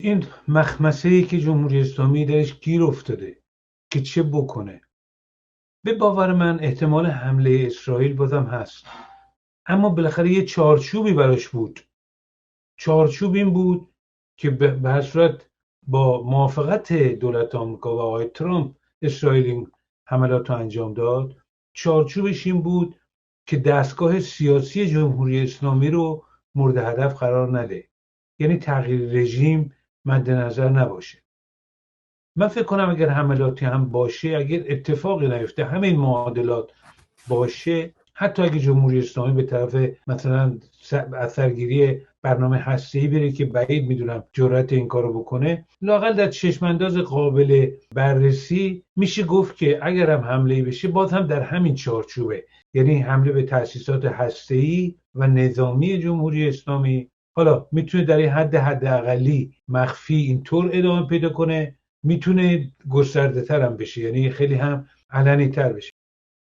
این مخمسه‌ای که جمهوری اسلامی درش گیر افتاده که چه بکنه. به باور من احتمال حمله اسرائیل بازم هست، اما بالاخره یه چارچوبی براش بود. چارچوب این بود که به هر صورت با موافقت دولت آمریکا و آقای ترامپ اسرائیل این حملات رو انجام داد. چارچوبش این بود که دستگاه سیاسی جمهوری اسلامی رو مورد هدف قرار نده، یعنی تغییر رژیم مد نظر نباشه. من فکر کنم اگر حملاتی هم باشه، اگر اتفاقی نیفته، همین معادلات باشه، حتی اگه جمهوری اسلامی به طرف مثلا اثرگیری برنامه هسته‌ای بره که بعید میدونم جرأت این کارو بکنه، لااقل در چشمانداز قابل بررسی میشه گفت که اگر هم حمله بشه باز هم در همین چارچوبه، یعنی حمله به تأسیسات هسته‌ای و نظامی جمهوری اسلامی. حالا میتونه در این حد اقلی مخفی اینطور ادامه پیدا کنه، میتونه گسترده تر هم بشه، یعنی خیلی هم علنی تر بشه.